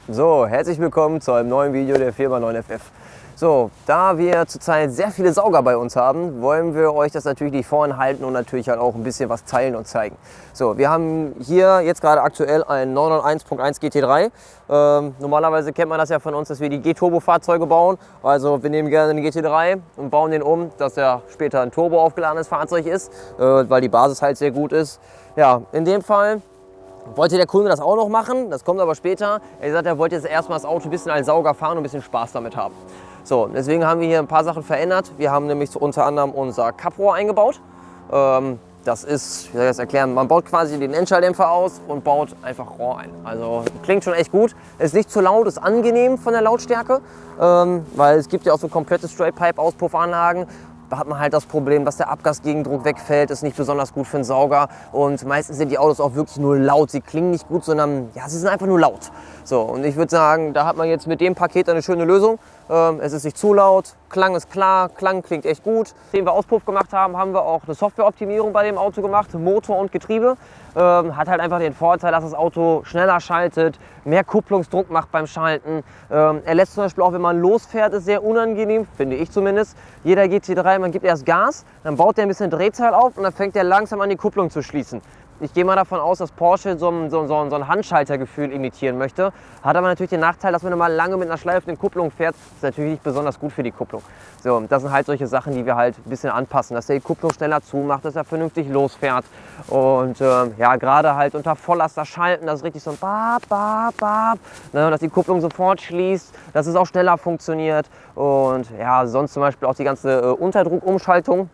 So, herzlich willkommen zu einem neuen Video der Firma 9FF. So, da wir zurzeit sehr viele Sauger bei uns haben, wollen wir euch das natürlich nicht vorenthalten und natürlich halt auch ein bisschen was teilen und zeigen. So, wir haben hier jetzt gerade aktuell einen 991.1 GT3. Normalerweise kennt man das ja von uns, dass wir die G-Turbo-Fahrzeuge bauen. Also wir nehmen gerne den GT3 und bauen den um, dass er später ein Turbo aufgeladenes Fahrzeug ist, weil die Basis halt sehr gut ist. Ja, in dem Fall wollte der Kunde das auch noch machen, das kommt aber später. Er sagt, er wollte jetzt erstmal das Auto ein bisschen als Sauger fahren und ein bisschen Spaß damit haben. So, deswegen haben wir hier ein paar Sachen verändert. Wir haben nämlich so unter anderem unser Kapprohr eingebaut. Das ist, wie soll ich das erklären, man baut quasi den Endschalldämpfer aus und baut einfach Rohr ein. Also klingt schon echt gut. Ist nicht zu laut, ist angenehm von der Lautstärke, weil es gibt ja auch so komplette Straight-Pipe-Auspuffanlagen. Da hat man halt das Problem, dass der Abgasgegendruck wegfällt, ist nicht besonders gut für einen Sauger und meistens sind die Autos auch wirklich nur laut. Sie klingen nicht gut, sondern ja, sie sind einfach nur laut. So, und ich würde sagen, da hat man jetzt mit dem Paket eine schöne Lösung. Es ist nicht zu laut, Klang ist klar, Klang klingt echt gut. Nachdem wir Auspuff gemacht haben, haben wir auch eine Softwareoptimierung bei dem Auto gemacht, Motor und Getriebe. Hat halt einfach den Vorteil, dass das Auto schneller schaltet, mehr Kupplungsdruck macht beim Schalten. Er lässt zum Beispiel auch, wenn man losfährt, ist sehr unangenehm, finde ich zumindest. Jeder GT3, man gibt erst Gas, dann baut der ein bisschen Drehzahl auf und dann fängt er langsam an, die Kupplung zu schließen. Ich gehe mal davon aus, dass Porsche so ein Handschaltergefühl imitieren möchte. Hat aber natürlich den Nachteil, dass wenn man mal lange mit einer schleifenden Kupplung fährt, ist natürlich nicht besonders gut für die Kupplung. So, das sind halt solche Sachen, die wir halt ein bisschen anpassen, dass er die Kupplung schneller zumacht, dass er vernünftig losfährt. Und ja, gerade halt unter Volllast das Schalten, das ist richtig so ein Bap, Bap, Bap, ne, dass die Kupplung sofort schließt, dass es auch schneller funktioniert. Und ja, sonst zum Beispiel auch die ganze Unterdruckumschaltung.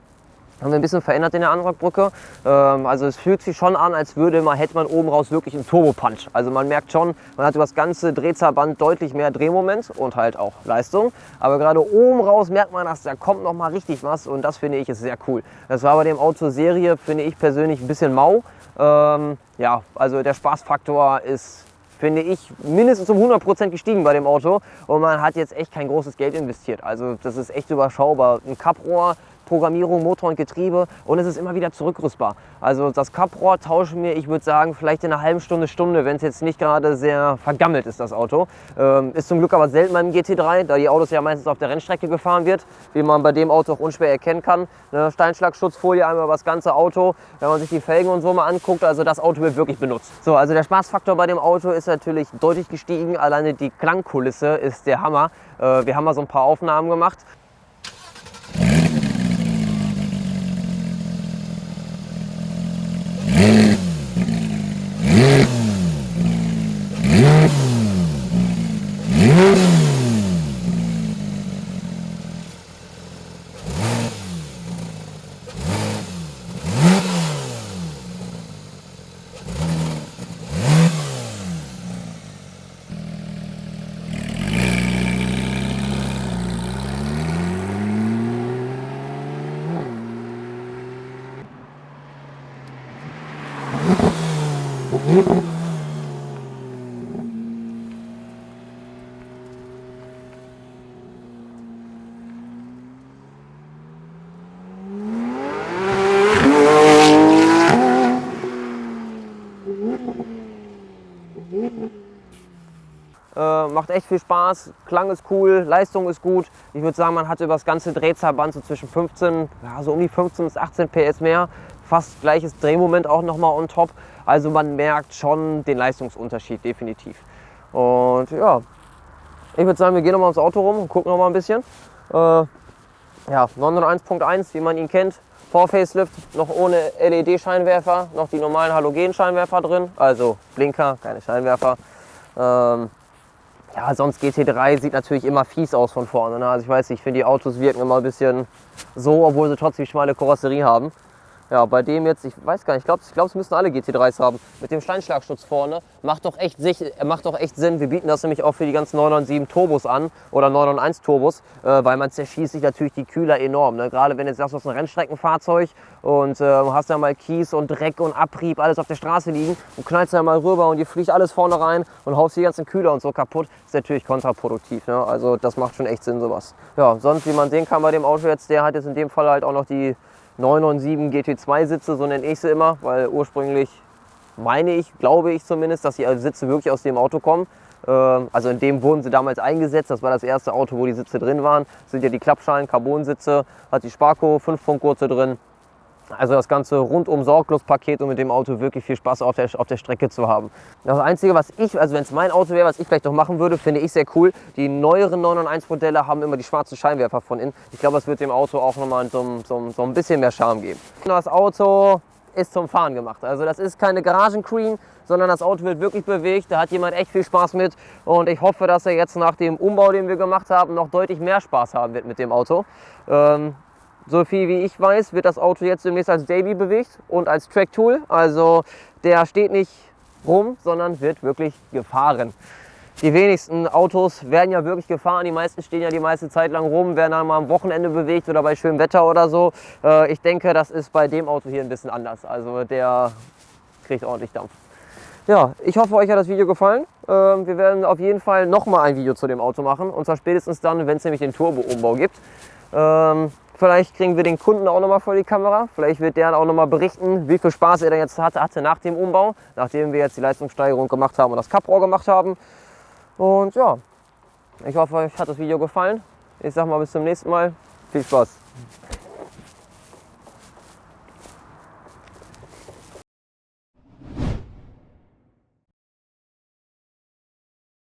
Haben wir ein bisschen verändert in der Anrockbrücke. Also es fühlt sich schon an, als hätte man oben raus wirklich einen Turbo-Punch. Also man merkt schon, man hat über das ganze Drehzahlband deutlich mehr Drehmoment und halt auch Leistung. Aber gerade oben raus merkt man, dass da kommt noch mal richtig was und das finde ich ist sehr cool. Das war bei dem Auto Serie, finde ich persönlich ein bisschen mau. Ja, also der Spaßfaktor ist, finde ich, mindestens um 100% gestiegen bei dem Auto und man hat jetzt echt kein großes Geld investiert. Also das ist echt überschaubar. Ein Kapprohr, Programmierung, Motor und Getriebe und es ist immer wieder zurückrüstbar. Also das Kapprohr tauschen wir, ich würde sagen, vielleicht in einer halben Stunde, wenn es jetzt nicht gerade sehr vergammelt ist, das Auto. Ist zum Glück aber selten beim GT3, da die Autos ja meistens auf der Rennstrecke gefahren wird, wie man bei dem Auto auch unschwer erkennen kann. Eine Steinschlagschutzfolie einmal über das ganze Auto, wenn man sich die Felgen und so mal anguckt, also das Auto wird wirklich benutzt. So, also der Spaßfaktor bei dem Auto ist natürlich deutlich gestiegen, alleine die Klangkulisse ist der Hammer. Wir haben mal so ein paar Aufnahmen gemacht. Macht echt viel Spaß, Klang ist cool, Leistung ist gut. Ich würde sagen, man hat über das ganze Drehzahlband so zwischen 15, ja, so um die 15 bis 18 PS mehr. Fast gleiches Drehmoment auch nochmal on top. Also man merkt schon den Leistungsunterschied, definitiv. Und ja, ich würde sagen, wir gehen nochmal ums Auto rum und gucken nochmal ein bisschen. Ja, 901.1, wie man ihn kennt. Vor-Facelift, noch ohne LED-Scheinwerfer, noch die normalen Halogen-Scheinwerfer drin. Also Blinker, keine Scheinwerfer. Ja, sonst GT3 sieht natürlich immer fies aus von vorne. Ne? Also ich weiß nicht, ich finde die Autos wirken immer ein bisschen so, obwohl sie trotzdem schmale Karosserie haben. Ja, bei dem jetzt, ich weiß gar nicht, ich glaube, es müssen alle GT3s haben. Mit dem Steinschlagschutz vorne macht doch echt Sinn. Wir bieten das nämlich auch für die ganzen 997 Turbos an oder 991 Turbos, weil man zerschießt sich natürlich die Kühler enorm. Ne? Gerade wenn du jetzt sagst, du hast ein Rennstreckenfahrzeug und hast da mal Kies und Dreck und Abrieb, alles auf der Straße liegen und knallst da mal rüber und dir fliegt alles vorne rein und haust die ganzen Kühler und so kaputt, ist natürlich kontraproduktiv. Ne? Also das macht schon echt Sinn, sowas. Ja, sonst, wie man sehen kann bei dem Auto jetzt, der hat jetzt in dem Fall halt auch noch die 997 GT2 Sitze, so nenne ich sie immer, weil ursprünglich meine ich, glaube ich zumindest, dass die Sitze wirklich aus dem Auto kommen. Also in dem wurden sie damals eingesetzt. Das war das erste Auto, wo die Sitze drin waren. Das sind ja die Klappschalen, Carbon-Sitze, hat die Sparco, 5-Punkt-Gurte drin. Also das ganze rundum sorglos Paket, um mit dem Auto wirklich viel Spaß auf der Strecke zu haben. Das Einzige, was ich, also wenn es mein Auto wäre, was ich vielleicht noch machen würde, finde ich sehr cool. Die neueren 991 Modelle haben immer die schwarzen Scheinwerfer von innen. Ich glaube, das wird dem Auto auch nochmal so ein bisschen mehr Charme geben. Das Auto ist zum Fahren gemacht. Also das ist keine Garagen-Queen, sondern das Auto wird wirklich bewegt. Da hat jemand echt viel Spaß mit. Und ich hoffe, dass er jetzt nach dem Umbau, den wir gemacht haben, noch deutlich mehr Spaß haben wird mit dem Auto. So viel wie ich weiß, wird das Auto jetzt demnächst als Daily bewegt und als Track-Tool. Also der steht nicht rum, sondern wird wirklich gefahren. Die wenigsten Autos werden ja wirklich gefahren. Die meisten stehen ja die meiste Zeit lang rum, werden dann mal am Wochenende bewegt oder bei schönem Wetter oder so. Ich denke, das ist bei dem Auto hier ein bisschen anders. Also der kriegt ordentlich Dampf. Ja, ich hoffe, euch hat das Video gefallen. Wir werden auf jeden Fall nochmal ein Video zu dem Auto machen. Und zwar spätestens dann, wenn es nämlich den Turbo-Umbau gibt. Vielleicht kriegen wir den Kunden auch nochmal vor die Kamera. Vielleicht wird der auch nochmal berichten, wie viel Spaß er dann jetzt hatte nach dem Umbau. Nachdem wir jetzt die Leistungssteigerung gemacht haben und das Kapprohr gemacht haben. Und ja, ich hoffe, euch hat das Video gefallen. Ich sag mal bis zum nächsten Mal. Viel Spaß.